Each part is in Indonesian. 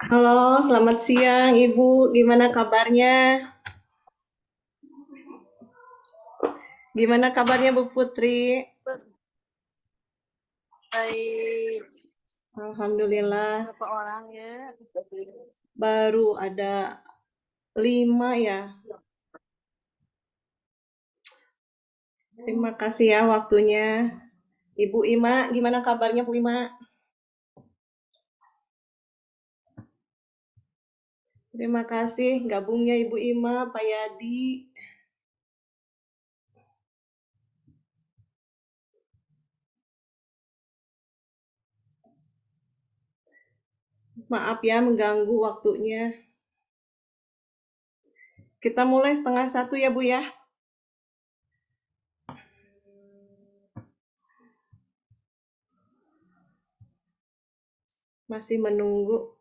Halo, selamat siang Ibu. Gimana kabarnya? Gimana kabarnya Bu Putri? Baik, Alhamdulillah, berapa orang ya? baru ada 5 ya. Terima kasih ya waktunya. Ibu Ima, gimana kabarnya Bu Ima? Terima kasih gabungnya Ibu Ima, Pak Yadi. Maaf ya mengganggu waktunya. Kita mulai 12:30 ya Bu ya. Masih menunggu.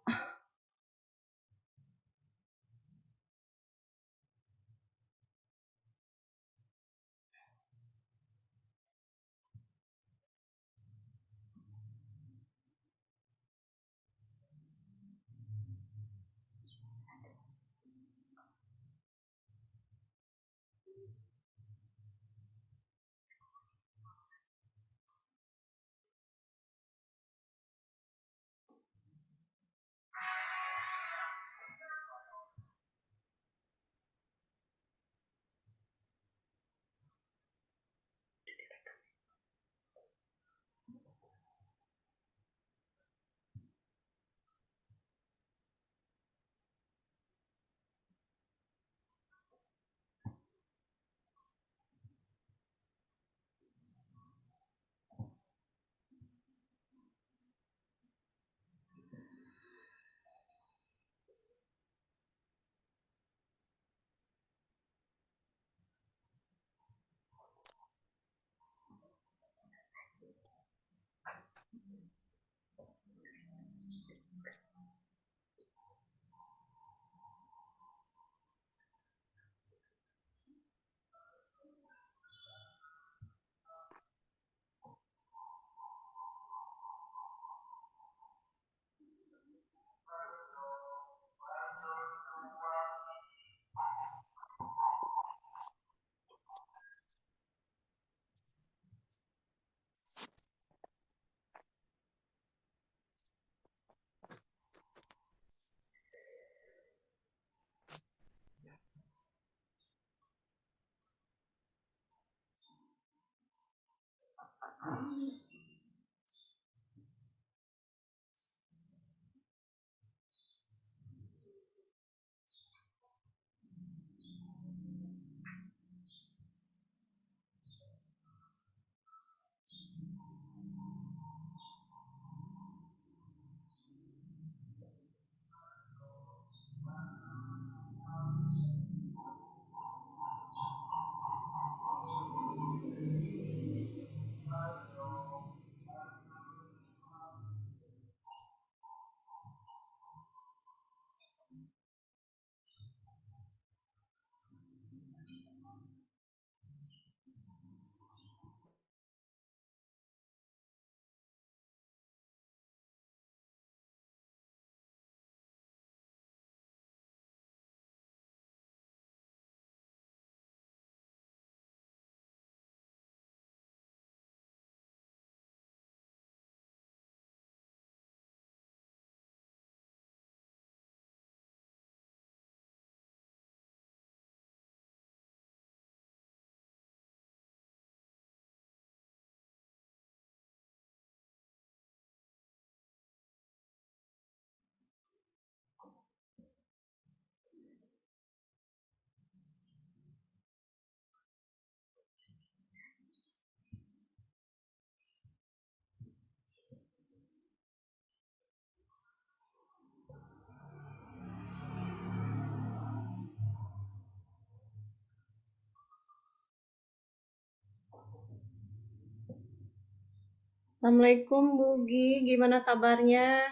Assalamualaikum Bu Gi, gimana kabarnya?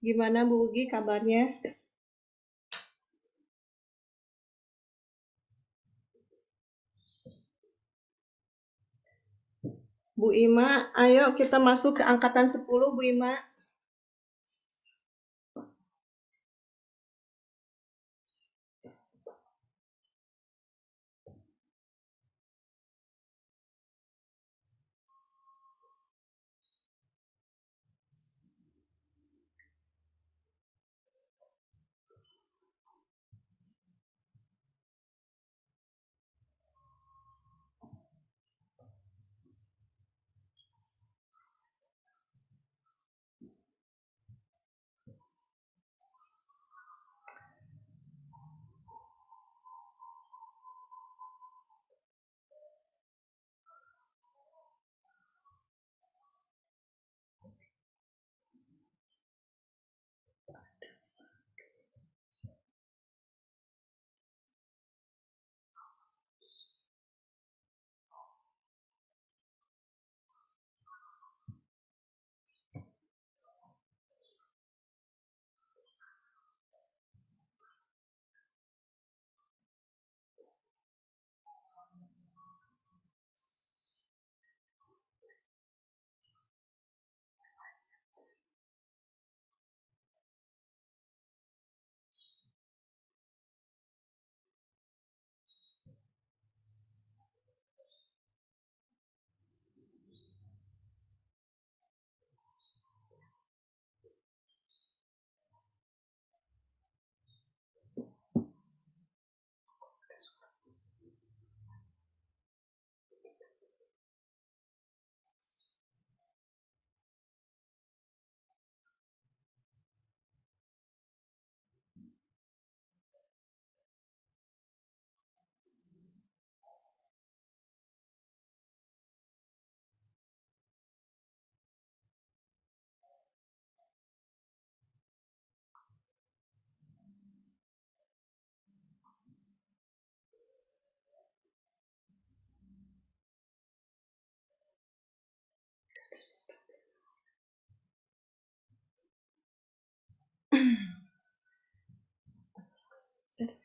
Gimana Bu Gi kabarnya? Bu Ima, ayo kita masuk ke angkatan 10, Bu Ima.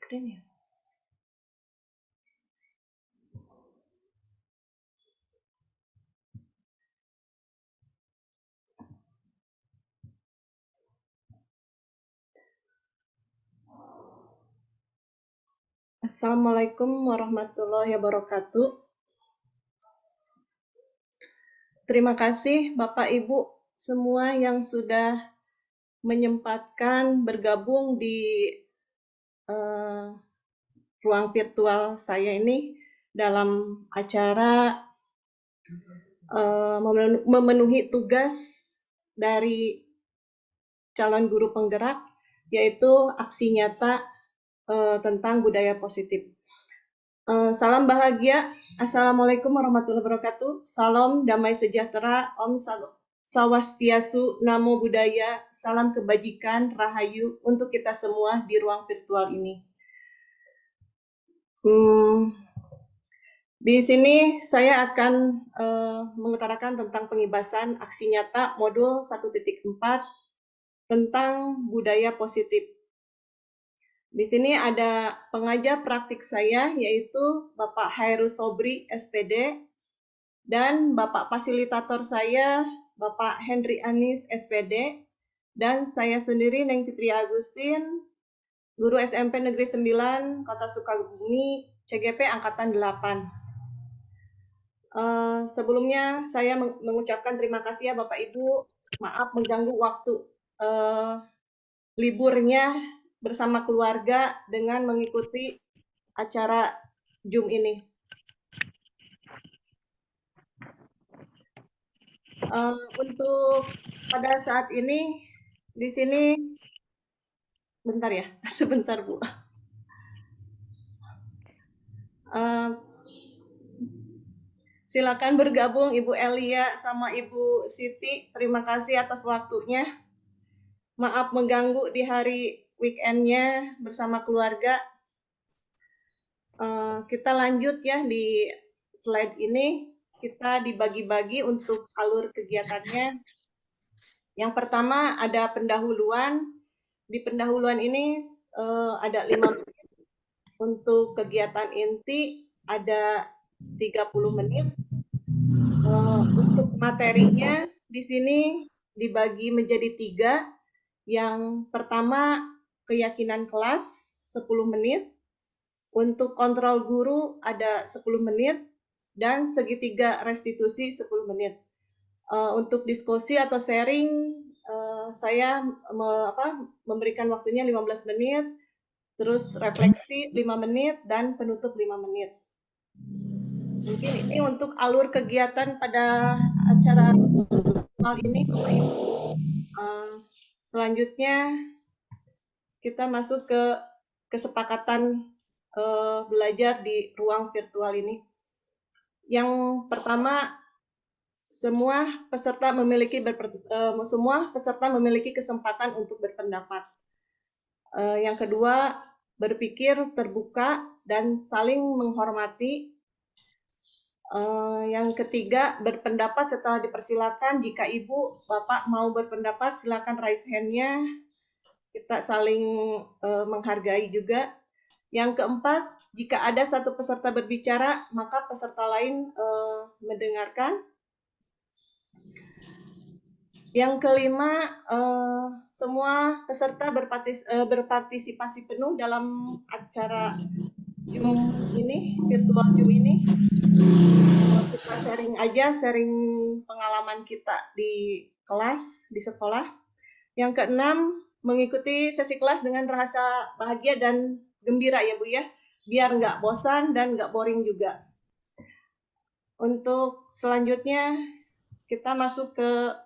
Keren ya. Assalamualaikum warahmatullahi wabarakatuh. Terima kasih Bapak Ibu semua yang sudah menyempatkan bergabung di ruang virtual saya ini dalam acara memenuhi tugas dari calon guru penggerak, yaitu aksi nyata tentang budaya positif. Salam bahagia, Assalamualaikum warahmatullahi wabarakatuh, salam damai sejahtera, Om Swastiastu, Namo Buddhaya, salam kebajikan, rahayu untuk kita semua di ruang virtual ini. Di sini saya akan mengutarakan tentang pengibasan aksi nyata modul 1.4 tentang budaya positif. Di sini ada pengajar praktik saya, yaitu Bapak Hairul Sobri, SPD, dan Bapak fasilitator saya, Bapak Henry Anis, SPD, dan saya sendiri, Neng Fitri Agustin, guru SMP Negeri 9, Kota Sukabumi, CGP Angkatan 8. Sebelumnya saya mengucapkan terima kasih ya Bapak Ibu, maaf mengganggu waktu liburnya bersama keluarga dengan mengikuti acara Zoom ini. Untuk pada saat ini di sini, bentar ya, sebentar Bu. Silakan bergabung Ibu Elia sama Ibu Siti. Terima kasih atas waktunya. Maaf mengganggu di hari weekendnya bersama keluarga. Kita lanjut ya di slide ini. Kita dibagi-bagi untuk alur kegiatannya. Yang pertama ada pendahuluan. Di pendahuluan ini ada 5 menit. Untuk kegiatan inti ada 30 menit. Untuk materinya di sini dibagi menjadi 3. Yang pertama, keyakinan kelas 10 menit. Untuk kontrol guru ada 10 menit dan segitiga restitusi 10 menit. Untuk diskusi atau sharing saya memberikan waktunya 15 menit, terus refleksi 5 menit dan penutup 5 menit. Mungkin ini untuk alur kegiatan pada acara hal ini Bapak Ibu. Selanjutnya kita masuk ke kesepakatan belajar di ruang virtual ini. Yang pertama, semua peserta memiliki kesempatan untuk berpendapat. Yang kedua, berpikir terbuka dan saling menghormati. Yang ketiga, berpendapat setelah dipersilakan. Jika Ibu, Bapak mau berpendapat, silakan raise hand-nya. Kita saling menghargai juga. Yang keempat, jika ada satu peserta berbicara, maka peserta lain mendengarkan. Yang kelima, semua peserta berpartisipasi penuh dalam acara Zoom ini, virtual Zoom ini. Kita sharing pengalaman kita di kelas, di sekolah. Yang keenam, mengikuti sesi kelas dengan rasa bahagia dan gembira ya Bu ya, biar nggak bosan dan nggak boring juga. Untuk selanjutnya kita masuk ke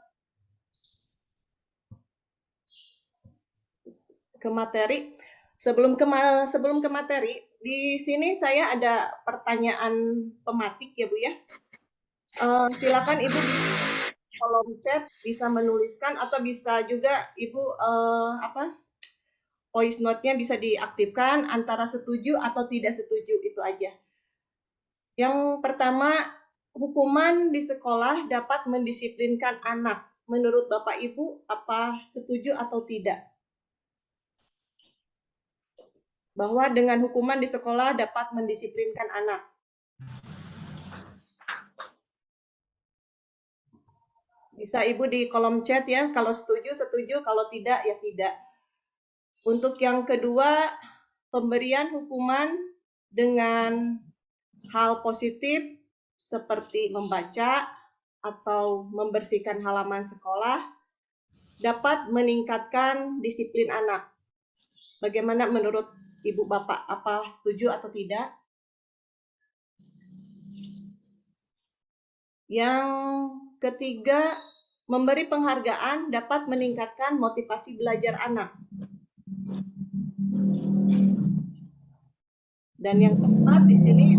materi. Sebelum ke materi, di sini saya ada pertanyaan pematik ya Bu ya. Silakan Ibu di kolom chat bisa menuliskan atau bisa juga Ibu voice note-nya bisa diaktifkan antara setuju atau tidak setuju, itu aja. Yang pertama, hukuman di sekolah dapat mendisiplinkan anak. Menurut Bapak Ibu, apa setuju atau tidak? Bahwa dengan hukuman di sekolah dapat mendisiplinkan anak. Bisa Ibu di kolom chat ya, kalau setuju, setuju, kalau tidak, ya tidak. Untuk yang kedua, pemberian hukuman dengan hal positif seperti membaca atau membersihkan halaman sekolah dapat meningkatkan disiplin anak. Bagaimana menurut Ibu Bapak, apa setuju atau tidak? Yang ketiga, memberi penghargaan dapat meningkatkan motivasi belajar anak. Dan yang keempat di sini,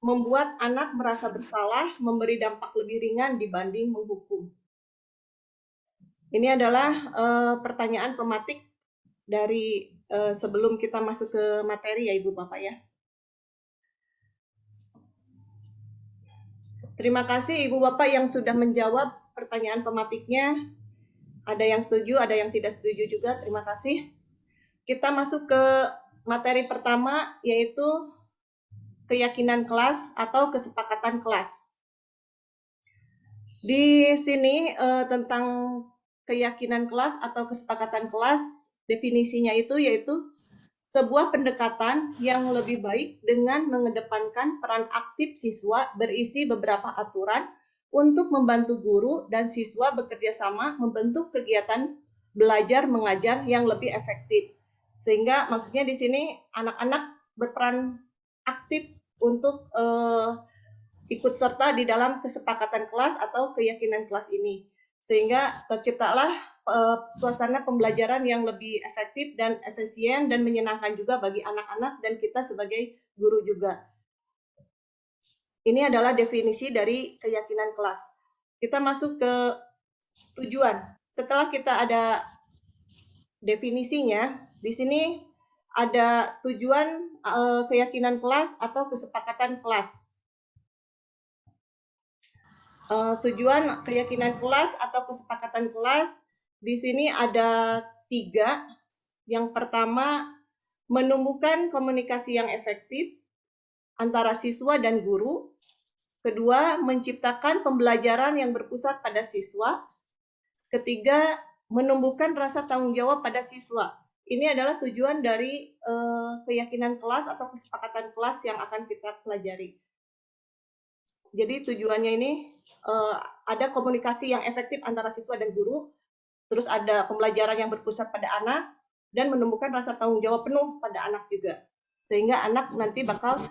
membuat anak merasa bersalah, memberi dampak lebih ringan dibanding menghukum. Ini adalah pertanyaan pematik dari sebelum kita masuk ke materi ya Ibu Bapak ya. Terima kasih Ibu Bapak yang sudah menjawab pertanyaan pematiknya. Ada yang setuju, ada yang tidak setuju juga. Terima kasih. Kita masuk ke materi pertama, yaitu keyakinan kelas atau kesepakatan kelas. Di sini tentang keyakinan kelas atau kesepakatan kelas, definisinya itu yaitu sebuah pendekatan yang lebih baik dengan mengedepankan peran aktif siswa berisi beberapa aturan untuk membantu guru dan siswa bekerja sama membentuk kegiatan belajar mengajar yang lebih efektif. Sehingga maksudnya di sini anak-anak berperan aktif untuk ikut serta di dalam kesepakatan kelas atau keyakinan kelas ini. Sehingga terciptalah suasana pembelajaran yang lebih efektif dan efisien dan menyenangkan juga bagi anak-anak dan kita sebagai guru juga. Ini adalah definisi dari keyakinan kelas. Kita masuk ke tujuan. Setelah kita ada definisinya, di sini ada tujuan keyakinan kelas atau kesepakatan kelas. Tujuan keyakinan kelas atau kesepakatan kelas di sini ada 3. Yang pertama, menumbuhkan komunikasi yang efektif antara siswa dan guru. Kedua, menciptakan pembelajaran yang berpusat pada siswa. Ketiga, menumbuhkan rasa tanggung jawab pada siswa. Ini adalah tujuan dari keyakinan kelas atau kesepakatan kelas yang akan kita pelajari. Jadi tujuannya ini ada komunikasi yang efektif antara siswa dan guru, terus ada pembelajaran yang berpusat pada anak, dan menumbuhkan rasa tanggung jawab penuh pada anak juga. Sehingga anak nanti bakal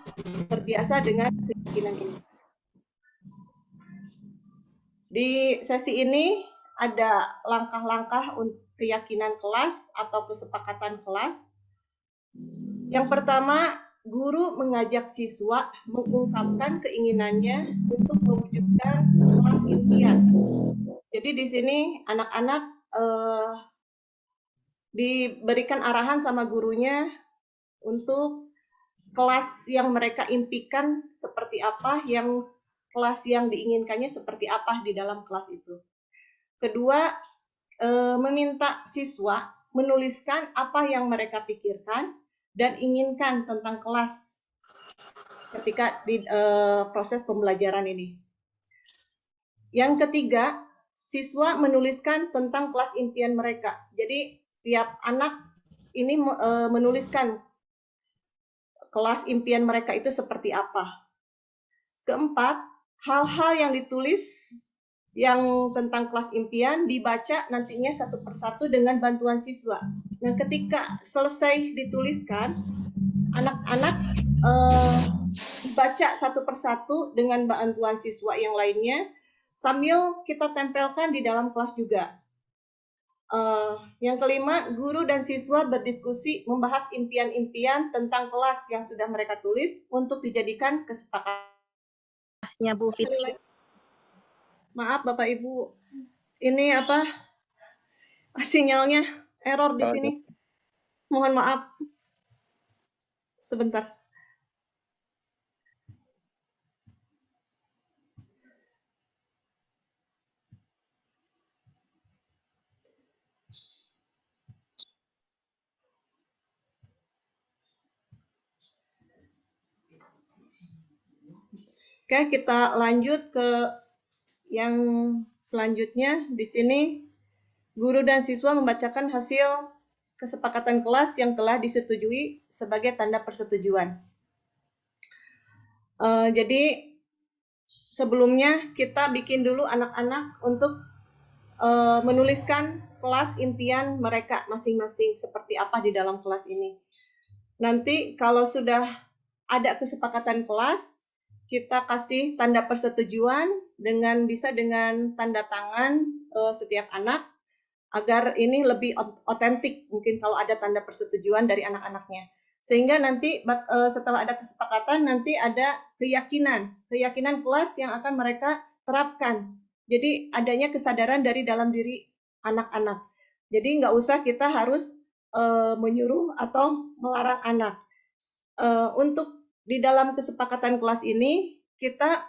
terbiasa dengan keyakinan ini. Di sesi ini ada langkah-langkah untuk keyakinan kelas atau kesepakatan kelas. Yang pertama, guru mengajak siswa mengungkapkan keinginannya untuk mewujudkan kelas impian. Jadi di sini anak-anak diberikan arahan sama gurunya untuk kelas yang mereka impikan seperti apa, kelas yang diinginkannya seperti apa di dalam kelas itu. Kedua, meminta siswa menuliskan apa yang mereka pikirkan dan inginkan tentang kelas ketika di proses pembelajaran ini. Yang ketiga, siswa menuliskan tentang kelas impian mereka. Jadi tiap anak ini menuliskan kelas impian mereka itu seperti apa. Keempat, hal-hal yang ditulis yang tentang kelas impian dibaca nantinya satu persatu dengan bantuan siswa. Nah, ketika selesai dituliskan, anak-anak baca satu persatu dengan bantuan siswa yang lainnya, sambil kita tempelkan di dalam kelas juga. Yang kelima, guru dan siswa berdiskusi membahas impian-impian tentang kelas yang sudah mereka tulis untuk dijadikan kesepakatannya, Bu Fitri. Maaf Bapak Ibu, ini apa? Sinyalnya error di sini. Mohon maaf. Sebentar. Oke, kita lanjut ke yang selanjutnya. Di sini guru dan siswa membacakan hasil kesepakatan kelas yang telah disetujui sebagai tanda persetujuan. Jadi sebelumnya kita bikin dulu anak-anak untuk menuliskan kelas impian mereka masing-masing seperti apa di dalam kelas ini. Nanti kalau sudah ada kesepakatan kelas, kita kasih tanda persetujuan bisa dengan tanda tangan setiap anak agar ini lebih otentik mungkin kalau ada tanda persetujuan dari anak-anaknya. Sehingga nanti setelah ada kesepakatan nanti ada keyakinan kelas yang akan mereka terapkan. Jadi adanya kesadaran dari dalam diri anak-anak. Jadi nggak usah kita harus menyuruh atau melarang anak. Untuk di dalam kesepakatan kelas ini kita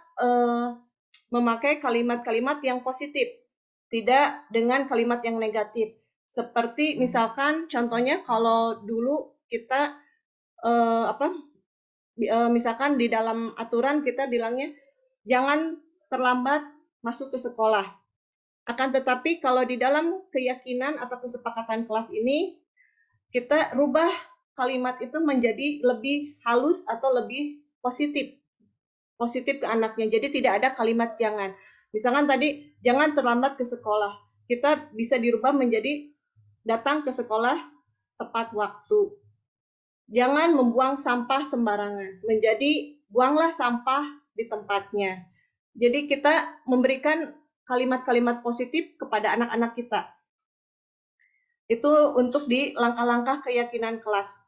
memakai kalimat-kalimat yang positif, tidak dengan kalimat yang negatif. Seperti misalkan contohnya kalau dulu kita misalkan di dalam aturan kita bilangnya jangan terlambat masuk ke sekolah. Akan tetapi kalau di dalam keyakinan atau kesepakatan kelas ini kita rubah kalimat itu menjadi lebih halus atau lebih positif ke anaknya. Jadi tidak ada kalimat jangan. Misalkan tadi jangan terlambat ke sekolah, kita bisa dirubah menjadi datang ke sekolah tepat waktu. Jangan membuang sampah sembarangan, menjadi buanglah sampah di tempatnya. Jadi kita memberikan kalimat-kalimat positif kepada anak-anak kita. Itu untuk di langkah-langkah keyakinan kelas.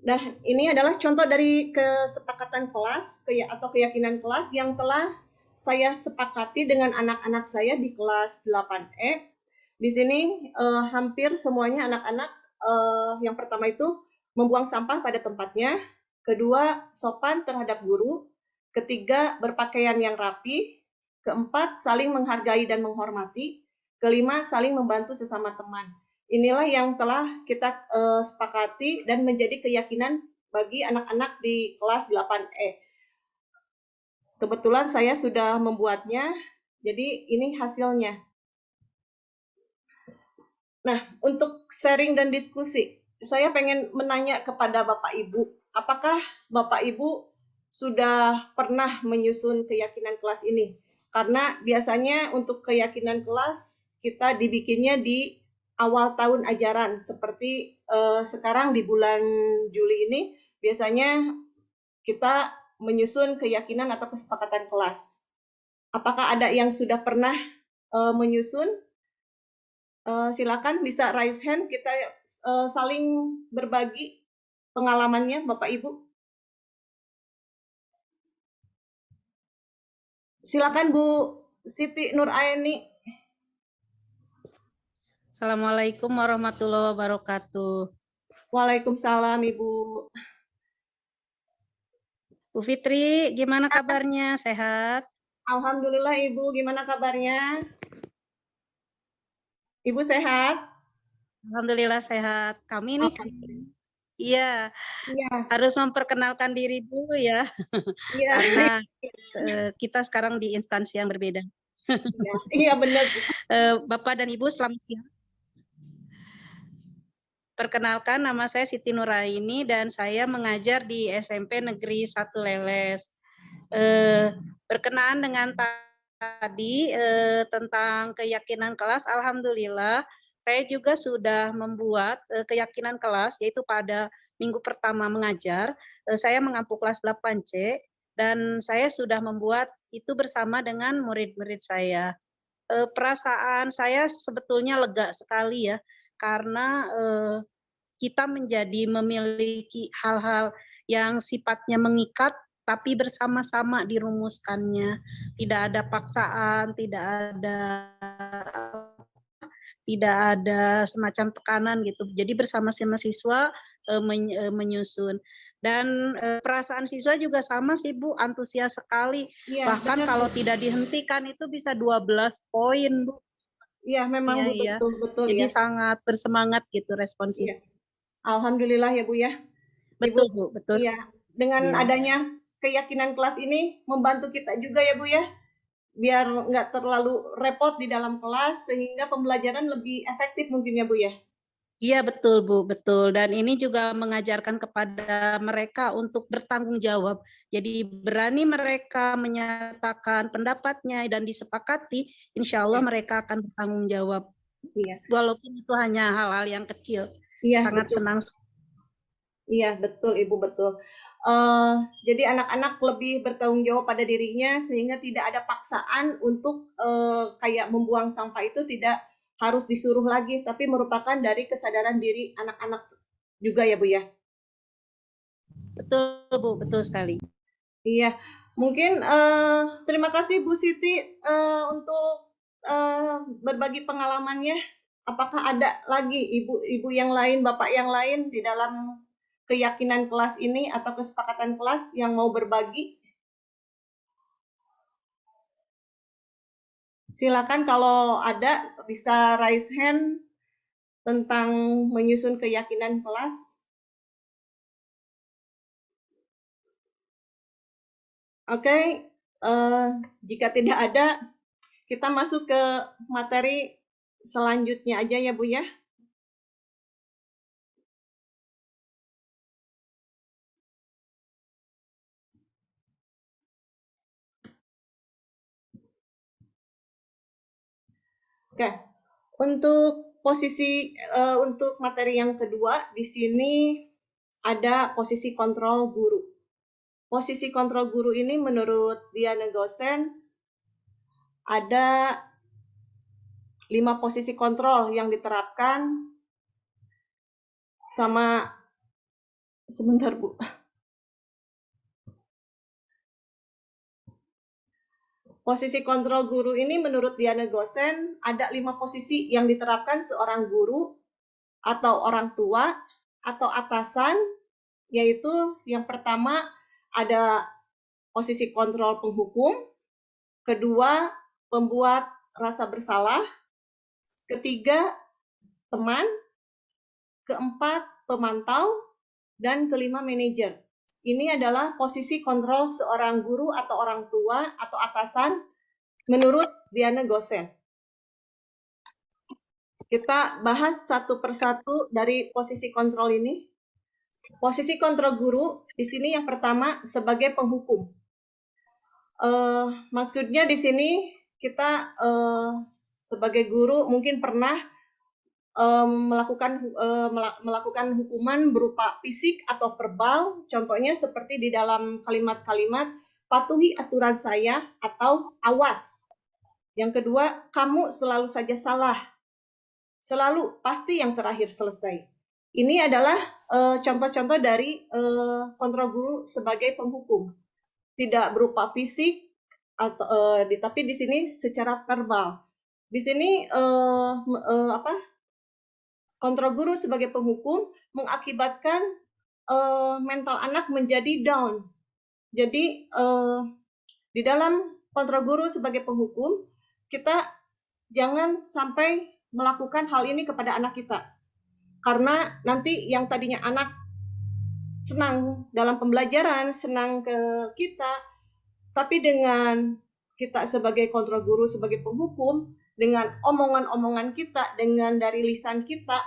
Nah, ini adalah contoh dari kesepakatan kelas atau keyakinan kelas yang telah saya sepakati dengan anak-anak saya di kelas 8E. Di sini hampir semuanya anak-anak yang pertama itu membuang sampah pada tempatnya, kedua sopan terhadap guru, ketiga berpakaian yang rapi, keempat saling menghargai dan menghormati, kelima saling membantu sesama teman. Inilah yang telah kita sepakati dan menjadi keyakinan bagi anak-anak di kelas 8E. Kebetulan saya sudah membuatnya, jadi ini hasilnya. Nah, untuk sharing dan diskusi, saya pengen menanya kepada Bapak Ibu, apakah Bapak Ibu sudah pernah menyusun keyakinan kelas ini? Karena biasanya untuk keyakinan kelas kita dibikinnya di awal tahun ajaran, seperti sekarang di bulan Juli ini, biasanya kita menyusun keyakinan atau kesepakatan kelas. Apakah ada yang sudah pernah menyusun? Silakan bisa raise hand, kita saling berbagi pengalamannya, Bapak Ibu. Silakan Bu Siti Nuraini. Assalamualaikum warahmatullahi wabarakatuh. Waalaikumsalam Ibu. Bu Fitri, gimana kabarnya? Sehat? Alhamdulillah Ibu, gimana kabarnya? Ibu sehat? Alhamdulillah sehat. Kami nih, iya, harus memperkenalkan diri dulu ya, karena kita sekarang di instansi yang berbeda. Iya benar. Bapak dan Ibu, selamat siang. Perkenalkan, nama saya Siti Nuraini dan saya mengajar di SMP Negeri 1 Leles. Berkenaan dengan tadi tentang keyakinan kelas, alhamdulillah saya juga sudah membuat keyakinan kelas, yaitu pada minggu pertama mengajar, saya mengampu kelas 8C, dan saya sudah membuat itu bersama dengan murid-murid saya. Perasaan saya sebetulnya lega sekali ya, karena kita menjadi memiliki hal-hal yang sifatnya mengikat, tapi bersama-sama dirumuskannya. Tidak ada paksaan, tidak ada semacam tekanan gitu. Jadi bersama-sama siswa menyusun. Dan perasaan siswa juga sama sih Bu, antusias sekali. Iya, bahkan benar, kalau Bu. tidak dihentikan itu bisa 12 poin Bu. Iya, memang Bu, Iya. betul Jadi ya. sangat bersemangat gitu respon siswa. Iya. Alhamdulillah ya Bu ya. Betul Ibu, Bu, betul. iya, dengan Iya. adanya keyakinan kelas ini membantu kita juga ya Bu ya, biar nggak terlalu repot di dalam kelas sehingga pembelajaran lebih efektif mungkin ya Bu ya. Iya betul Bu, betul. Dan ini juga mengajarkan kepada mereka untuk bertanggung jawab. Jadi berani mereka menyatakan pendapatnya dan disepakati, insya Allah mereka akan bertanggung jawab. Iya. Walaupun itu hanya hal-hal yang kecil. Iya, Sangat betul. senang. Iya, betul Ibu, betul. Jadi anak-anak lebih bertanggung jawab pada dirinya sehingga tidak ada paksaan untuk kayak membuang sampah itu tidak harus disuruh lagi, tapi merupakan dari kesadaran diri anak-anak juga ya Bu ya. Betul Bu, betul sekali. Iya, mungkin terima kasih Bu Siti untuk berbagi pengalamannya. Apakah ada lagi ibu-ibu yang lain, bapak yang lain di dalam keyakinan kelas ini atau kesepakatan kelas yang mau berbagi? Silakan kalau ada bisa raise hand tentang menyusun keyakinan kelas. Oke, jika tidak ada, kita masuk ke materi selanjutnya aja ya Bu ya. Oke, untuk untuk materi yang kedua di sini ada posisi kontrol guru. Posisi kontrol guru ini menurut Diana Gosen ada 5 posisi kontrol yang diterapkan sama sebentar Bu. Posisi kontrol guru ini menurut Diana Gosen ada 5 posisi yang diterapkan seorang guru atau orang tua atau atasan, yaitu yang pertama ada posisi kontrol penghukum, kedua pembuat rasa bersalah, ketiga teman, keempat pemantau, dan kelima manajer. Ini adalah posisi kontrol seorang guru atau orang tua atau atasan menurut Diana Gosen. Kita bahas satu persatu dari posisi kontrol ini. Posisi kontrol guru di sini yang pertama sebagai penghukum. Maksudnya di sini kita sebagai guru mungkin pernah melakukan hukuman berupa fisik atau verbal. Contohnya seperti di dalam kalimat-kalimat patuhi aturan saya atau awas. Yang kedua, kamu selalu saja salah. Selalu, pasti yang terakhir selesai. Ini adalah contoh-contoh dari kontrol guru sebagai penghukum. Tidak berupa fisik, tapi di sini secara verbal. Di sini kontrol guru sebagai penghukum mengakibatkan mental anak menjadi down. Jadi di dalam kontrol guru sebagai penghukum, kita jangan sampai melakukan hal ini kepada anak kita. Karena nanti yang tadinya anak senang dalam pembelajaran, senang ke kita, tapi dengan kita sebagai kontrol guru, sebagai penghukum, dengan omongan-omongan kita, dengan dari lisan kita,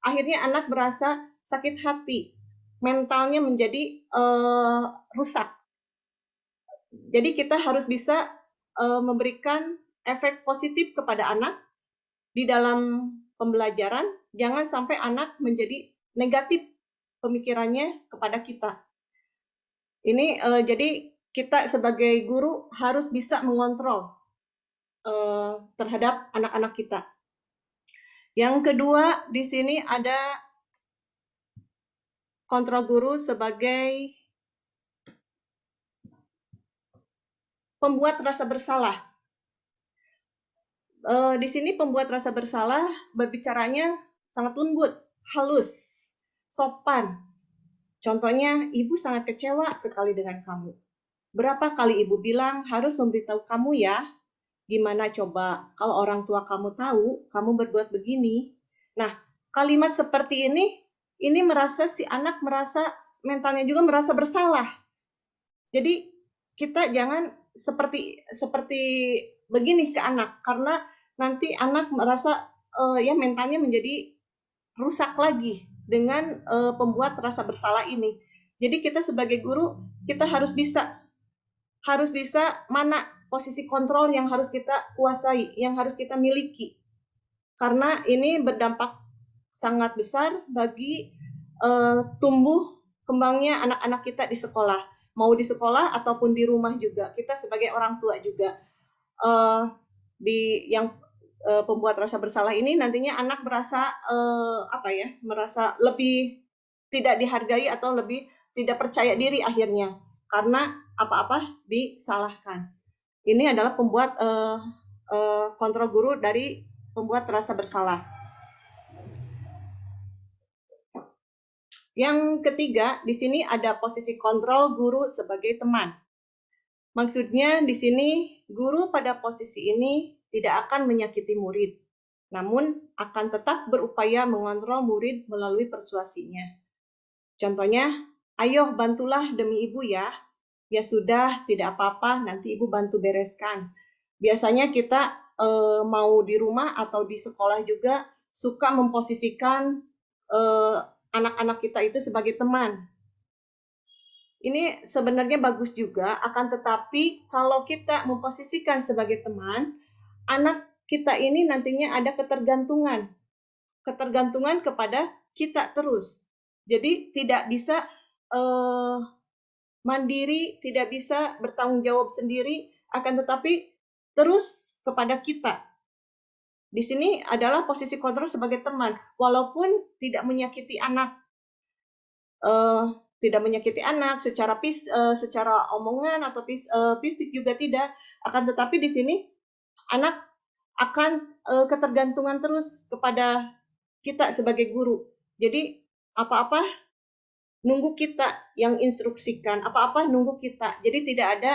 akhirnya anak merasa sakit hati, mentalnya menjadi rusak. Jadi kita harus bisa memberikan efek positif kepada anak di dalam pembelajaran, jangan sampai anak menjadi negatif pemikirannya kepada kita. Ini jadi kita sebagai guru harus bisa mengontrol terhadap anak-anak kita. Yang kedua, di sini ada kontrol guru sebagai pembuat rasa bersalah. Di sini pembuat rasa bersalah berbicaranya sangat lembut, halus, sopan. Contohnya, ibu sangat kecewa sekali dengan kamu. Berapa kali ibu bilang harus memberitahu kamu ya? Gimana coba kalau orang tua kamu tahu kamu berbuat begini? Nah, kalimat seperti ini merasa si anak merasa mentalnya juga merasa bersalah. Jadi kita jangan seperti begini ke anak, karena nanti anak merasa mentalnya menjadi rusak lagi dengan pembuat rasa bersalah ini. Jadi kita sebagai guru kita harus bisa mana posisi kontrol yang harus kita kuasai, yang harus kita miliki. Karena ini berdampak sangat besar bagi tumbuh kembangnya anak-anak kita di sekolah. Mau di sekolah ataupun di rumah juga. Kita sebagai orang tua juga. Pembuat rasa bersalah ini nantinya anak merasa merasa lebih tidak dihargai atau lebih tidak percaya diri akhirnya karena apa-apa disalahkan. Ini adalah pembuat kontrol guru dari pembuat rasa bersalah. Yang ketiga, di sini ada posisi kontrol guru sebagai teman. Maksudnya di sini guru pada posisi ini tidak akan menyakiti murid, namun akan tetap berupaya mengontrol murid melalui persuasinya. Contohnya, ayo bantulah demi ibu ya. Ya sudah, tidak apa-apa, nanti ibu bantu bereskan. Biasanya kita mau di rumah atau di sekolah juga suka memposisikan anak-anak kita itu sebagai teman. Ini sebenarnya bagus juga, akan tetapi kalau kita memposisikan sebagai teman, anak kita ini nantinya ada ketergantungan kepada kita terus. Jadi tidak bisa mandiri, tidak bisa bertanggung jawab sendiri, akan tetapi terus kepada kita. Di sini adalah posisi kontrol sebagai teman, walaupun tidak menyakiti anak, secara omongan atau fisik juga tidak, akan tetapi di sini anak akan ketergantungan terus kepada kita sebagai guru. Jadi apa-apa nunggu kita yang instruksikan, apa-apa nunggu kita. Jadi tidak ada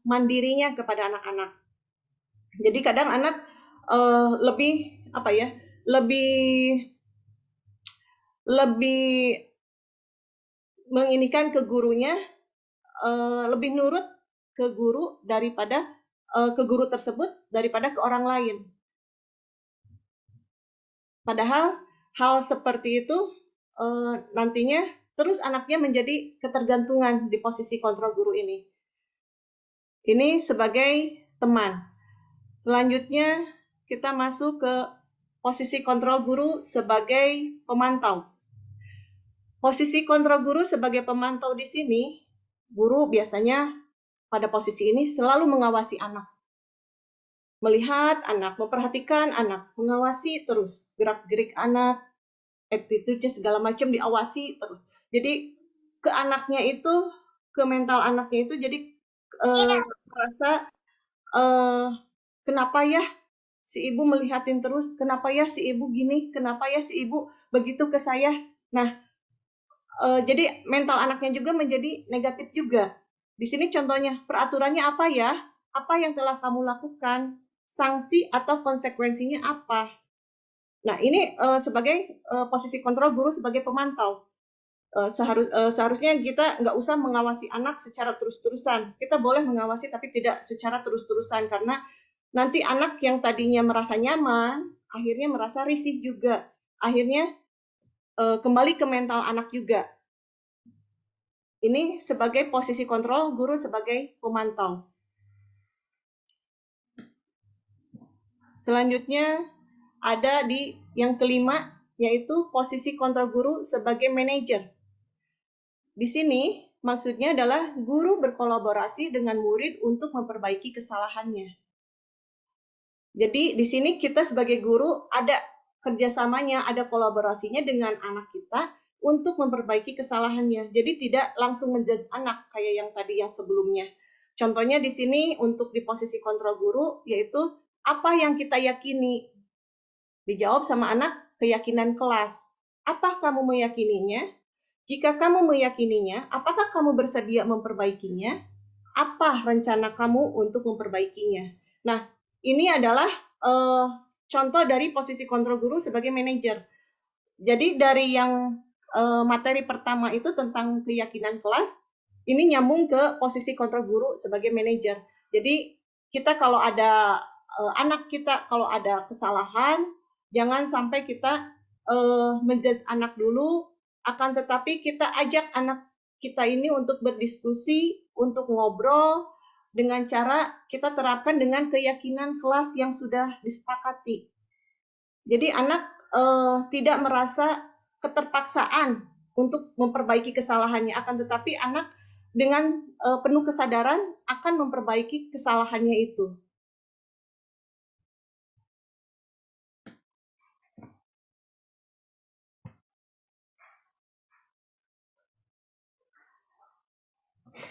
mandirinya kepada anak-anak. Jadi kadang anak lebih apa ya, lebih menginikan ke gurunya, lebih nurut ke guru daripada ke guru tersebut daripada ke orang lain. Padahal hal seperti itu nantinya terus anaknya menjadi ketergantungan di posisi kontrol guru ini. Ini sebagai teman. Selanjutnya kita masuk ke posisi kontrol guru sebagai pemantau. Posisi kontrol guru sebagai pemantau di sini, guru biasanya pada posisi ini selalu mengawasi anak. Melihat anak, memperhatikan anak, mengawasi terus gerak-gerik anak, attitude-nya segala macam diawasi terus. Jadi ke anaknya itu, ke mental anaknya itu jadi merasa kenapa ya si ibu melihatin terus, kenapa ya si ibu gini, kenapa ya si ibu begitu ke saya. Nah, jadi mental anaknya juga menjadi negatif juga. Di sini contohnya, peraturannya apa ya? Apa yang telah kamu lakukan? Sanksi atau konsekuensinya apa? Nah, ini sebagai posisi kontrol guru sebagai pemantau. Seharusnya kita nggak usah mengawasi anak secara terus-terusan. Kita boleh mengawasi tapi tidak secara terus-terusan karena nanti anak yang tadinya merasa nyaman, akhirnya merasa risih juga. Akhirnya kembali ke mental anak juga. Ini sebagai posisi kontrol guru sebagai pemantau. Selanjutnya ada di yang kelima, yaitu posisi kontrol guru sebagai manajer. Di sini maksudnya adalah guru berkolaborasi dengan murid untuk memperbaiki kesalahannya. Jadi di sini kita sebagai guru ada kerjasamanya, ada kolaborasinya dengan anak kita untuk memperbaiki kesalahannya. Jadi tidak langsung menjudge anak kayak yang tadi yang sebelumnya. Contohnya di sini untuk di posisi kontrol guru yaitu apa yang kita yakini. Dijawab sama anak keyakinan kelas. Apa kamu meyakininya? Jika kamu meyakininya, apakah kamu bersedia memperbaikinya? Apa rencana kamu untuk memperbaikinya? Nah, ini adalah contoh dari posisi kontrol guru sebagai manajer. Jadi dari yang materi pertama itu tentang keyakinan kelas, ini nyambung ke posisi kontrol guru sebagai manajer. Jadi kita kalau ada anak kita kalau ada kesalahan, jangan sampai kita menjudge anak dulu, akan tetapi kita ajak anak kita ini untuk berdiskusi, untuk ngobrol, dengan cara kita terapkan dengan keyakinan kelas yang sudah disepakati. Jadi anak tidak merasa keterpaksaan untuk memperbaiki kesalahannya, akan tetapi anak dengan penuh kesadaran akan memperbaiki kesalahannya itu.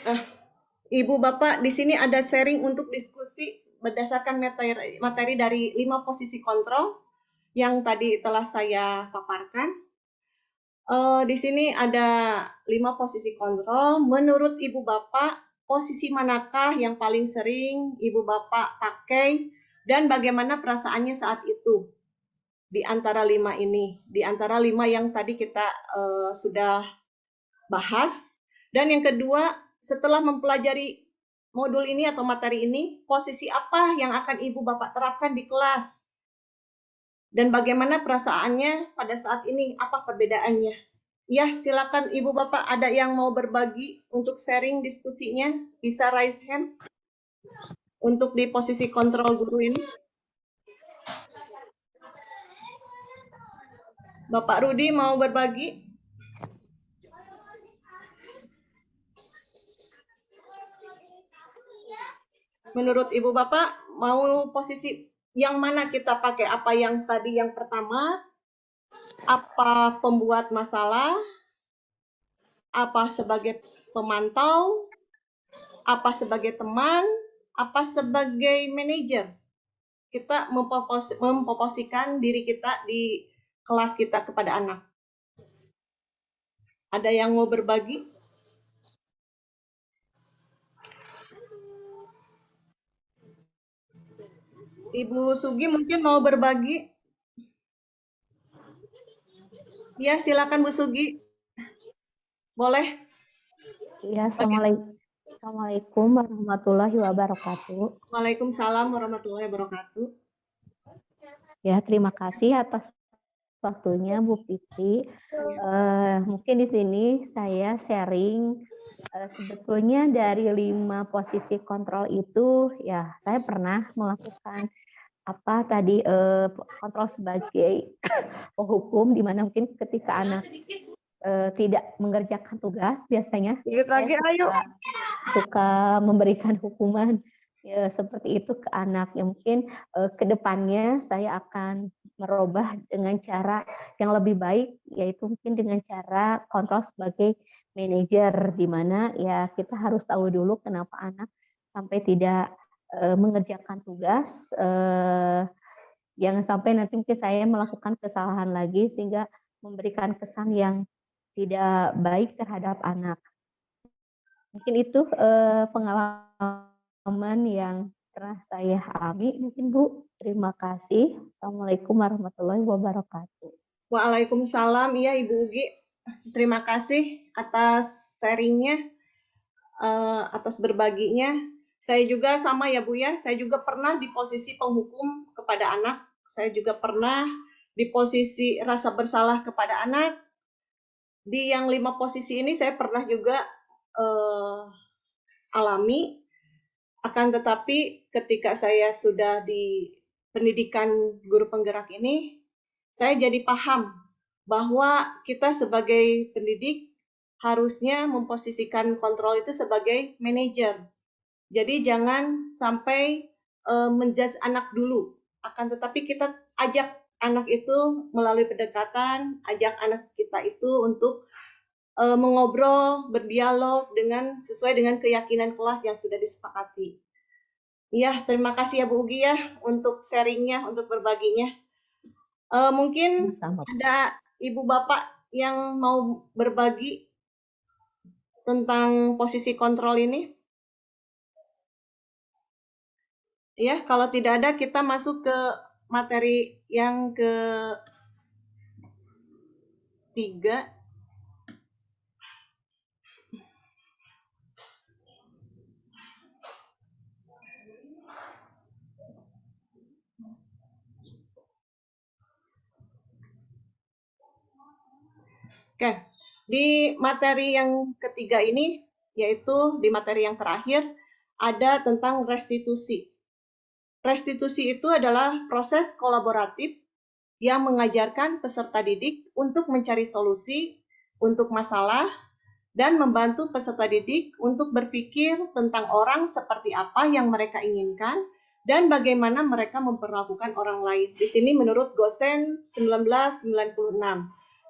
Nah, Ibu Bapak, di sini ada sharing untuk diskusi berdasarkan materi dari 5 posisi kontrol yang tadi telah saya paparkan. Di sini ada 5 posisi kontrol. Menurut Ibu Bapak, posisi manakah yang paling sering Ibu Bapak pakai dan bagaimana perasaannya saat itu? Di antara 5 ini, di antara 5 yang tadi kita sudah bahas. Dan yang kedua, setelah mempelajari modul ini atau materi ini, posisi apa yang akan Ibu Bapak terapkan di kelas? Dan bagaimana perasaannya pada saat ini? Apa perbedaannya? Ya, silakan Ibu Bapak ada yang mau berbagi untuk sharing diskusinya, bisa raise hand untuk di posisi kontrol guru ini. Bapak Rudi mau berbagi? Menurut Ibu Bapak, mau posisi yang mana kita pakai? Apa yang tadi yang pertama? Apa pembuat masalah? Apa sebagai pemantau? Apa sebagai teman? Apa sebagai manajer? Kita memposisikan diri kita di kelas kita kepada anak. Ada yang mau berbagi? Ibu Sugi mungkin mau berbagi? Ya, silakan Bu Sugi. Boleh? Ya, Assalamualaikum warahmatullahi wabarakatuh. Waalaikumsalam warahmatullahi wabarakatuh. Ya, terima kasih atas waktunya Bu Fitri. Mungkin di sini saya sharing sebetulnya dari 5 posisi kontrol itu ya saya pernah melakukan kontrol sebagai penghukum di mana mungkin ketika anak tidak mengerjakan tugas biasanya suka memberikan hukuman ya, seperti itu ke anak. Ya mungkin ke depannya saya akan merubah dengan cara yang lebih baik, yaitu mungkin dengan cara kontrol sebagai manajer, di mana ya kita harus tahu dulu kenapa anak sampai tidak mengerjakan tugas, jangan sampai nanti mungkin saya melakukan kesalahan lagi sehingga memberikan kesan yang tidak baik terhadap anak. Mungkin itu pengalaman yang pernah saya alami. Mungkin Bu, terima kasih. Assalamualaikum warahmatullahi wabarakatuh. Waalaikumsalam, iya Ibu Ugi. Terima kasih atas sharingnya, atas berbaginya. Saya juga sama ya Bu ya, saya juga pernah di posisi penghukum kepada anak. Saya juga pernah di posisi rasa bersalah kepada anak. Di yang 5 posisi ini saya pernah juga alami, akan tetapi ketika saya sudah di pendidikan guru penggerak ini, saya jadi paham bahwa kita sebagai pendidik harusnya memposisikan kontrol itu sebagai manajer. Jadi jangan sampai menjudge anak dulu, akan tetapi kita ajak anak itu melalui pendekatan, ajak anak kita itu untuk mengobrol, berdialog dengan sesuai dengan keyakinan kelas yang sudah disepakati. Ya, terima kasih ya Bu Ugi ya untuk sharingnya, untuk berbaginya. Mungkin ada Ibu Bapak yang mau berbagi tentang posisi kontrol ini? Ya, kalau tidak ada kita masuk ke materi yang ketiga. Oke, di materi yang ketiga ini, yaitu di materi yang terakhir, ada tentang restitusi. Restitusi itu adalah proses kolaboratif yang mengajarkan peserta didik untuk mencari solusi untuk masalah dan membantu peserta didik untuk berpikir tentang orang seperti apa yang mereka inginkan dan bagaimana mereka memperlakukan orang lain. Di sini menurut Gosen 1996.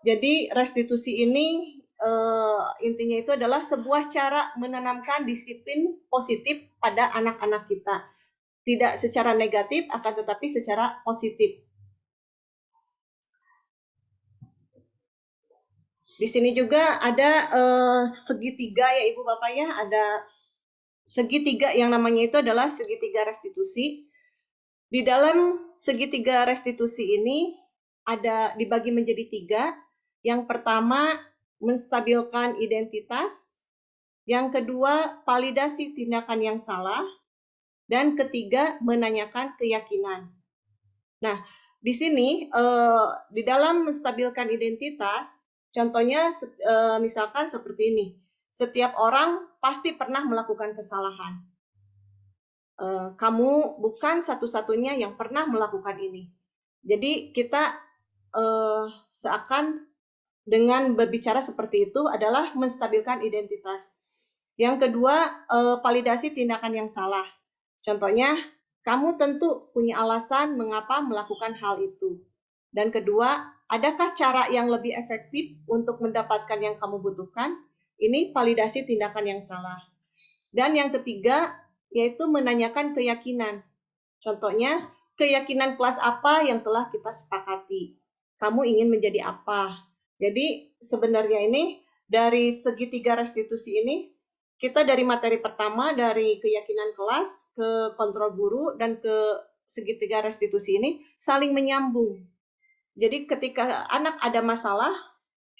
Jadi restitusi ini intinya itu adalah sebuah cara menanamkan disiplin positif pada anak-anak kita. Tidak secara negatif, akan tetapi secara positif. Di sini juga ada segitiga ya Ibu Bapak ya, ada segitiga yang namanya itu adalah segitiga restitusi. Di dalam segitiga restitusi ini ada dibagi menjadi 3. Yang pertama, menstabilkan identitas. Yang kedua, validasi tindakan yang salah. Dan ketiga, menanyakan keyakinan. Nah, di sini di dalam menstabilkan identitas, contohnya misalkan seperti ini. Setiap orang pasti pernah melakukan kesalahan. Kamu bukan satu-satunya yang pernah melakukan ini. Jadi kita seakan dengan berbicara seperti itu adalah menstabilkan identitas. Yang kedua, validasi tindakan yang salah. Contohnya, kamu tentu punya alasan mengapa melakukan hal itu. Dan kedua, adakah cara yang lebih efektif untuk mendapatkan yang kamu butuhkan? Ini validasi tindakan yang salah. Dan yang ketiga, yaitu menanyakan keyakinan. Contohnya, keyakinan kelas apa yang telah kita sepakati. kamu ingin menjadi apa. Jadi sebenarnya ini dari segitiga restitusi ini, kita dari materi pertama, dari keyakinan kelas, ke kontrol guru, dan ke segitiga restitusi ini saling menyambung. Jadi ketika anak ada masalah,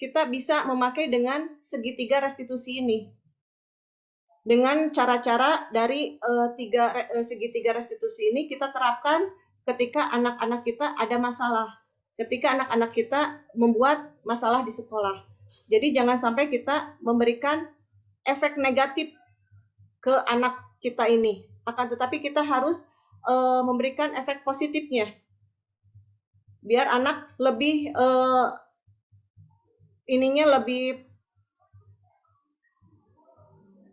kita bisa memakai dengan segitiga restitusi ini. Dengan cara-cara dari segitiga restitusi ini kita terapkan ketika anak-anak kita ada masalah, ketika anak-anak kita membuat masalah di sekolah. Jadi jangan sampai kita memberikan efek negatif ke anak kita ini. Akan tetapi kita harus memberikan efek positifnya. Biar anak lebih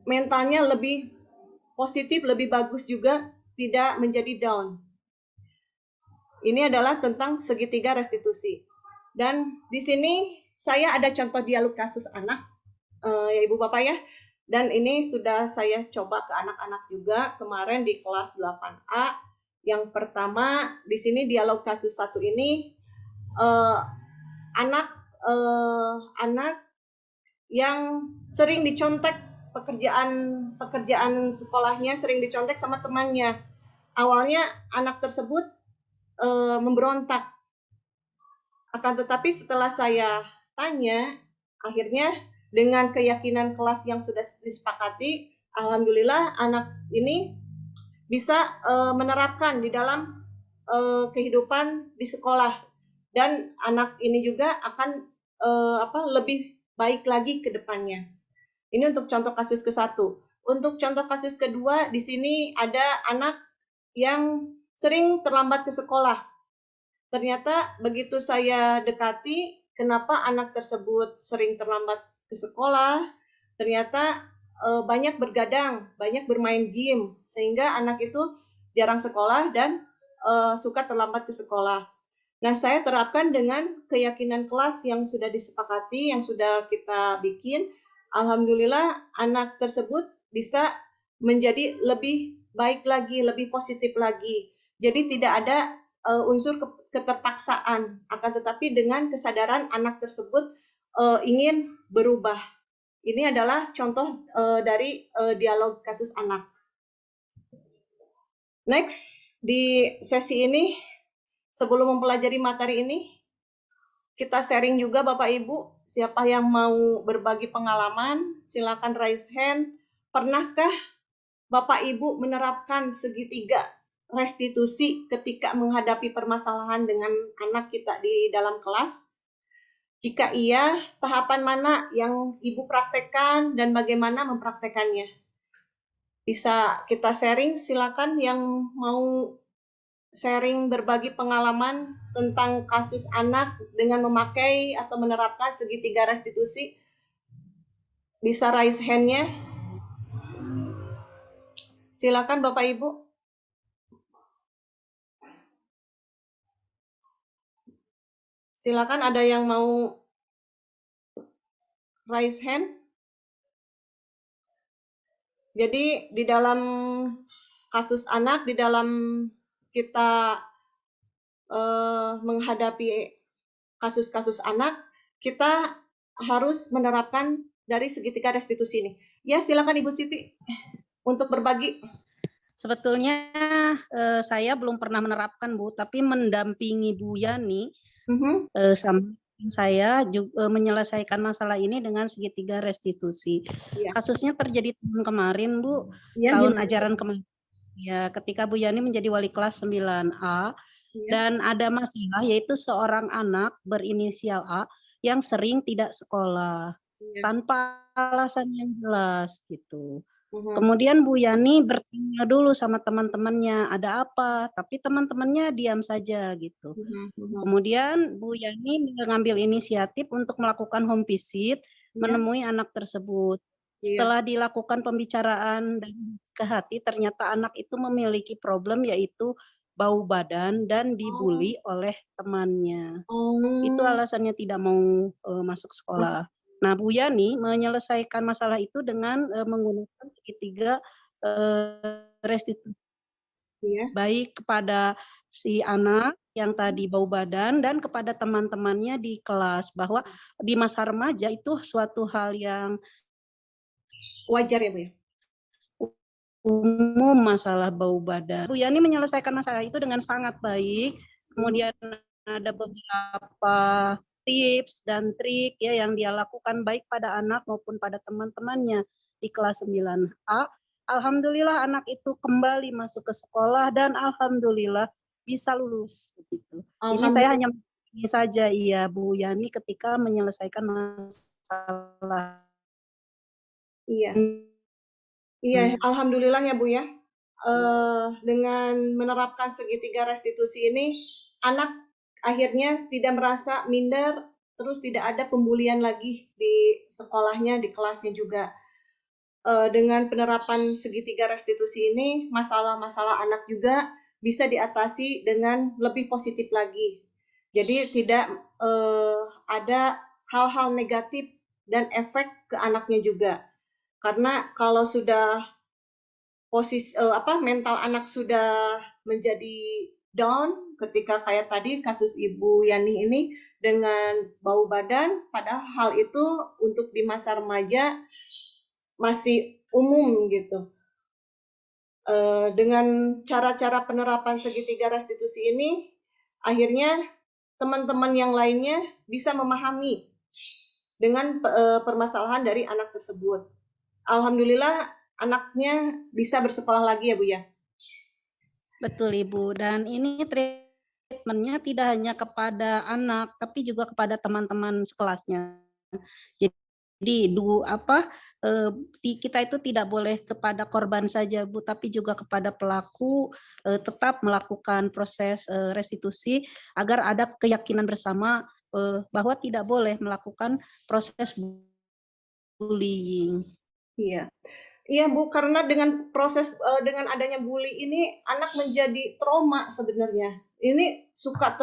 mentalnya lebih positif, lebih bagus juga, tidak menjadi down. Ini adalah tentang segitiga restitusi. Dan di sini saya ada contoh dialog kasus anak, ya Ibu Bapak ya. Dan ini sudah saya coba ke anak-anak juga kemarin di kelas 8A. Yang pertama, di sini dialog kasus 1 ini, anak yang sering dicontek pekerjaan sekolahnya, sering dicontek sama temannya. Awalnya anak tersebut memberontak. Akan tetapi setelah saya tanya, akhirnya dengan keyakinan kelas yang sudah disepakati, alhamdulillah anak ini bisa menerapkan di dalam kehidupan di sekolah, dan anak ini juga akan lebih baik lagi ke depannya. Ini untuk contoh kasus ke-1. Untuk contoh kasus kedua, di sini ada anak yang sering terlambat ke sekolah. Ternyata begitu saya dekati, kenapa anak tersebut sering terlambat ke sekolah, ternyata banyak bergadang, banyak bermain game, sehingga anak itu jarang sekolah dan suka terlambat ke sekolah. Nah, saya terapkan dengan keyakinan kelas yang sudah disepakati, yang sudah kita bikin. Alhamdulillah, anak tersebut bisa menjadi lebih baik lagi, lebih positif lagi. Jadi tidak ada unsur keterpaksaan, akan tetapi dengan kesadaran anak tersebut ingin berubah. Ini adalah contoh dari dialog kasus anak. Next, di sesi ini, sebelum mempelajari materi ini, kita sharing juga Bapak Ibu, siapa yang mau berbagi pengalaman, silakan raise hand. Pernahkah Bapak Ibu menerapkan segitiga restitusi ketika menghadapi permasalahan dengan anak kita di dalam kelas? Jika iya, tahapan mana yang Ibu praktekkan dan bagaimana mempraktekannya? Bisa kita sharing, silakan yang mau sharing berbagi pengalaman tentang kasus anak dengan memakai atau menerapkan segitiga restitusi. Bisa raise hand-nya. Silakan Bapak Ibu. Silakan, ada yang mau raise hand. Jadi di dalam kasus anak, di dalam kita menghadapi kasus-kasus anak, kita harus menerapkan dari segitiga restitusi ini. Ya, silakan Ibu Siti untuk berbagi. Sebetulnya saya belum pernah menerapkan Bu, tapi mendampingi Bu Yani sama saya juga menyelesaikan masalah ini dengan segitiga restitusi. Ya. Kasusnya terjadi tahun kemarin Bu, Ya, tahun gimana? ajaran kemarin. Ya, ketika Bu Yani menjadi wali kelas 9A, Ya. dan ada masalah yaitu seorang anak berinisial A yang sering tidak sekolah tanpa alasan yang jelas gitu. Kemudian Bu Yani bertanya dulu sama teman-temannya, ada apa? Tapi teman-temannya diam saja gitu. Kemudian Bu Yani mengambil inisiatif untuk melakukan home visit, menemui anak tersebut. Setelah dilakukan pembicaraan dan ke hati, ternyata anak itu memiliki problem yaitu bau badan dan dibully oleh temannya. Itu alasannya tidak mau masuk sekolah. Nah, Bu Yani menyelesaikan masalah itu dengan menggunakan segitiga restitusi. Baik kepada si anak, yang tadi bau badan dan kepada teman-temannya di kelas bahwa di masa remaja itu suatu hal yang Wajar ya Bu ya? umum masalah bau badan. Bu Yani menyelesaikan masalah itu dengan sangat baik. Kemudian ada beberapa tips dan trik ya yang dia lakukan baik pada anak maupun pada teman-temannya di kelas 9A. Alhamdulillah anak itu kembali masuk ke sekolah dan alhamdulillah bisa lulus begitu. Ini saya hanya ini saja iya Bu Yani ketika menyelesaikan masalah. Iya. Iya, alhamdulillah ya Bu ya. Dengan menerapkan segitiga restitusi ini, anak akhirnya tidak merasa minder, terus tidak ada pembulian lagi di sekolahnya, di kelasnya juga. Dengan penerapan segitiga restitusi ini, masalah-masalah anak juga bisa diatasi dengan lebih positif lagi. Jadi tidak ada hal-hal negatif dan efek ke anaknya juga. Karena kalau sudah mental anak sudah menjadi down ketika kayak tadi kasus Ibu Yani ini dengan bau badan, padahal hal itu untuk di masa remaja masih umum gitu. Dengan cara-cara penerapan segitiga restitusi ini, akhirnya teman-teman yang lainnya bisa memahami dengan permasalahan dari anak tersebut. Alhamdulillah anaknya bisa bersekolah lagi ya Bu ya. Betul Ibu, dan ini treatmentnya tidak hanya kepada anak, tapi juga kepada teman-teman sekelasnya. Jadi kita itu tidak boleh kepada korban saja Bu, tapi juga kepada pelaku tetap melakukan proses restitusi agar ada keyakinan bersama bahwa tidak boleh melakukan proses bullying. Iya. Iya Bu, karena dengan dengan adanya bully ini anak menjadi trauma sebenarnya. Ini suka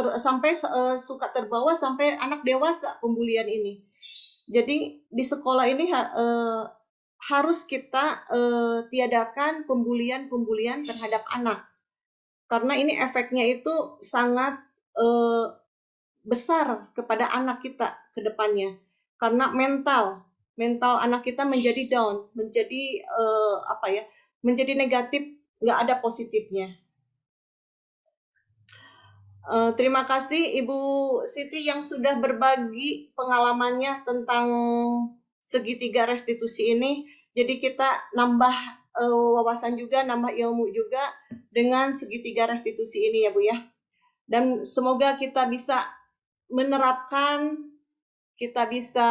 terbawa sampai anak dewasa pembulian ini. Jadi di sekolah ini harus kita tiadakan pembulian terhadap anak. Karena ini efeknya itu sangat besar kepada anak kita ke depannya. Karena mental anak kita menjadi down, menjadi menjadi negatif, nggak ada positifnya. Terima kasih Ibu Siti yang sudah berbagi pengalamannya tentang segitiga restitusi ini. Jadi kita nambah wawasan juga, nambah ilmu juga dengan segitiga restitusi ini ya Bu ya. Dan semoga kita bisa menerapkan, kita bisa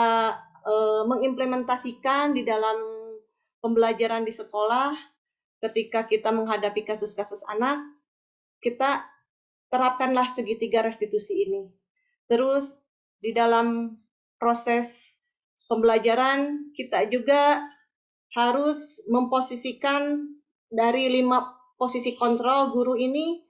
mengimplementasikan di dalam pembelajaran di sekolah. Ketika kita menghadapi kasus-kasus anak, kita terapkanlah segitiga restitusi ini. Terus di dalam proses pembelajaran kita juga harus memposisikan dari 5 posisi kontrol guru ini,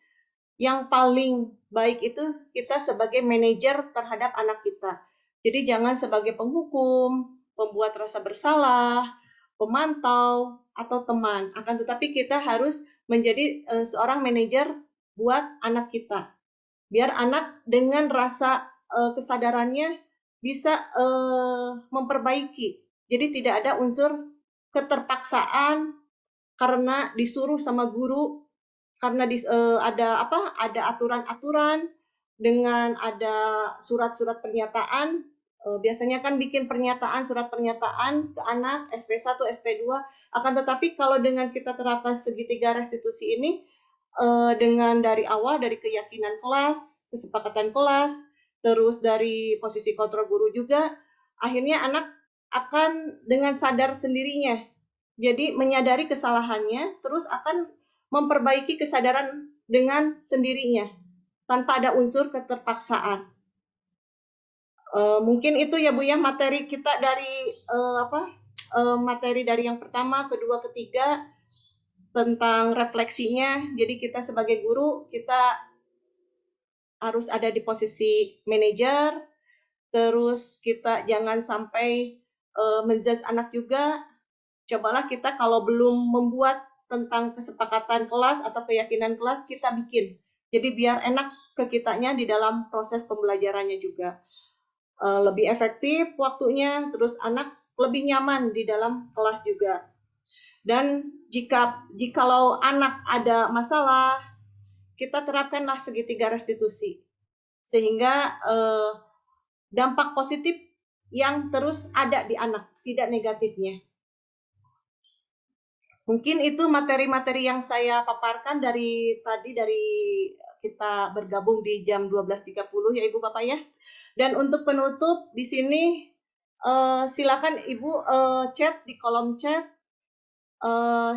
yang paling baik itu kita sebagai manajer terhadap anak kita. Jadi jangan sebagai penghukum, pembuat rasa bersalah, pemantau, atau teman. Akan tetapi kita harus menjadi seorang manajer buat anak kita. Biar anak dengan rasa kesadarannya bisa memperbaiki. Jadi tidak ada unsur keterpaksaan karena disuruh sama guru, karena ada aturan-aturan, dengan ada surat-surat pernyataan. Biasanya kan bikin surat pernyataan ke anak SP1, SP2. Akan tetapi kalau dengan kita terapkan segitiga restitusi ini, dengan dari awal, dari keyakinan kelas, kesepakatan kelas, terus dari posisi kontrol guru juga, akhirnya anak akan dengan sadar sendirinya. Jadi menyadari kesalahannya, terus akan memperbaiki kesadaran dengan sendirinya, tanpa ada unsur keterpaksaan. Mungkin itu ya Bu ya materi kita dari materi dari yang pertama, kedua, ketiga tentang refleksinya. Jadi kita sebagai guru, kita harus ada di posisi manajer, terus kita jangan sampai menjudge anak juga. Cobalah kita kalau belum membuat tentang kesepakatan kelas atau keyakinan kelas, kita bikin. Jadi biar enak ke kitanya di dalam proses pembelajarannya juga. Lebih efektif waktunya, terus anak lebih nyaman di dalam kelas juga. Dan jikalau anak ada masalah, kita terapkanlah segitiga restitusi. Sehingga dampak positif yang terus ada di anak, tidak negatifnya. Mungkin itu materi-materi yang saya paparkan dari tadi, dari kita bergabung di jam 12.30 ya Ibu Bapak ya. Dan untuk penutup di sini silakan Ibu chat di kolom chat,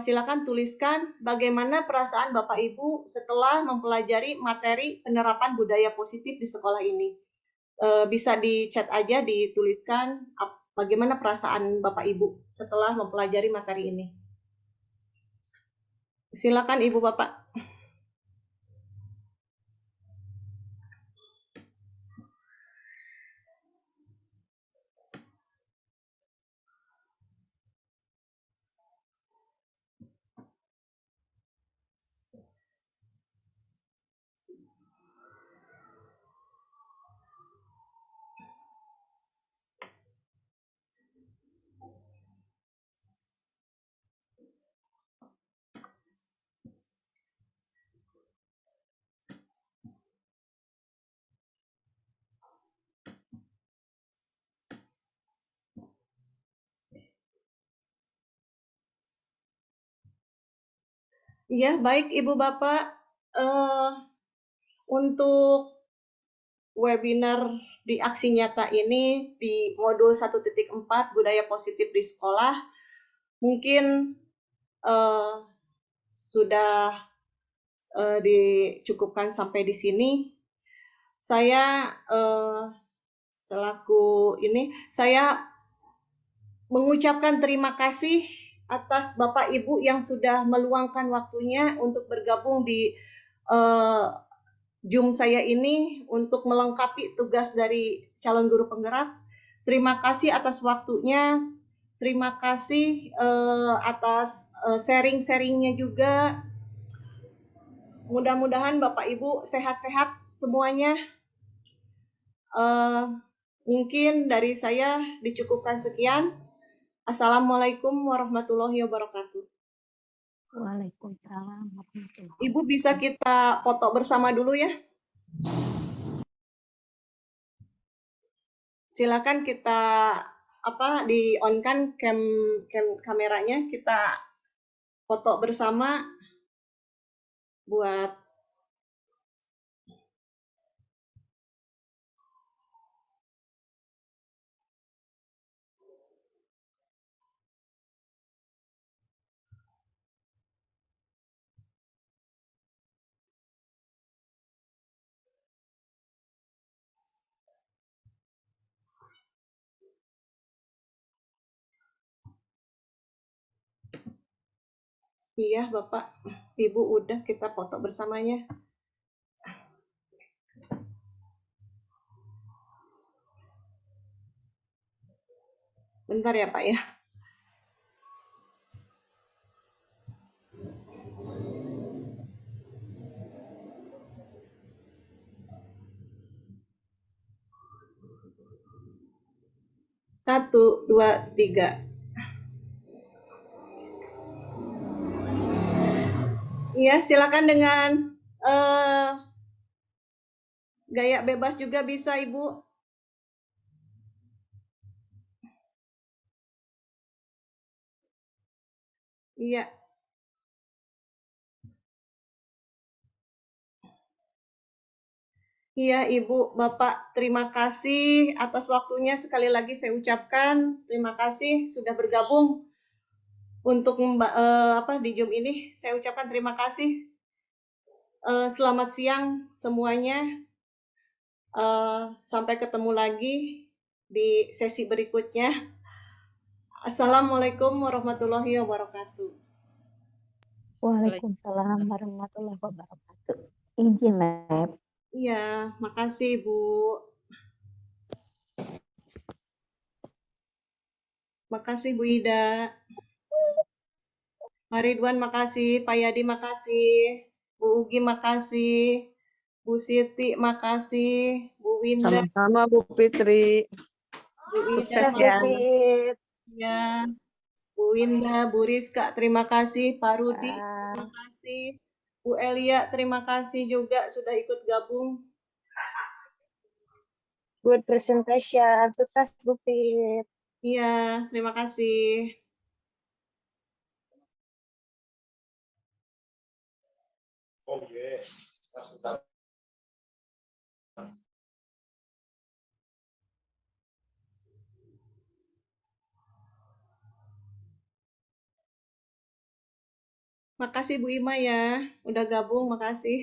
silakan tuliskan bagaimana perasaan Bapak Ibu setelah mempelajari materi penerapan budaya positif di sekolah ini. Bisa di chat aja, dituliskan bagaimana perasaan Bapak Ibu setelah mempelajari materi ini. Silakan Ibu Bapak. Ya, baik Ibu Bapak. Untuk webinar di aksi nyata ini di modul 1.4 budaya positif di sekolah mungkin sudah dicukupkan sampai di sini. Saya saya mengucapkan terima kasih atas Bapak Ibu yang sudah meluangkan waktunya untuk bergabung di Zoom saya ini untuk melengkapi tugas dari calon guru penggerak. Terima kasih atas waktunya. Terima kasih atas sharing-sharingnya juga. Mudah-mudahan Bapak Ibu sehat-sehat semuanya. Mungkin dari saya dicukupkan sekian. Assalamualaikum warahmatullahi wabarakatuh. Waalaikumsalam warahmatullahi wabarakatuh. Ibu bisa kita foto bersama dulu ya. Silakan kita di on kan kameranya, kita foto bersama buat iya Bapak, Ibu udah kita foto bersamanya. Bentar ya Pak ya. Satu, dua, tiga. Iya, silakan dengan gaya bebas juga bisa Ibu. Iya. Iya Ibu, Bapak, terima kasih atas waktunya. Sekali lagi saya ucapkan terima kasih sudah bergabung untuk di Zoom ini. Saya ucapkan terima kasih. Selamat siang semuanya. Sampai ketemu lagi di sesi berikutnya. Assalamualaikum warahmatullahi wabarakatuh. Waalaikumsalam warahmatullahi wabarakatuh. Izin Lab. Iya, makasih Bu. Makasih Bu Ida. Pak Ridwan makasih, Pak Yadi makasih, Bu Ugi makasih. Bu Siti, makasih. Bu Winda, Sama-sama Bu Fitri. Bu Ida, Sukses Bu ya. Fit. ya. Bu Winda, Bu Rizka, terima kasih. Pak Rudi, Ah, terima kasih. Bu Elia, terima kasih juga sudah ikut gabung. good presentation. Sukses Bu Fit. Iya, terima kasih. Makasih Bu Ima ya, udah gabung, makasih.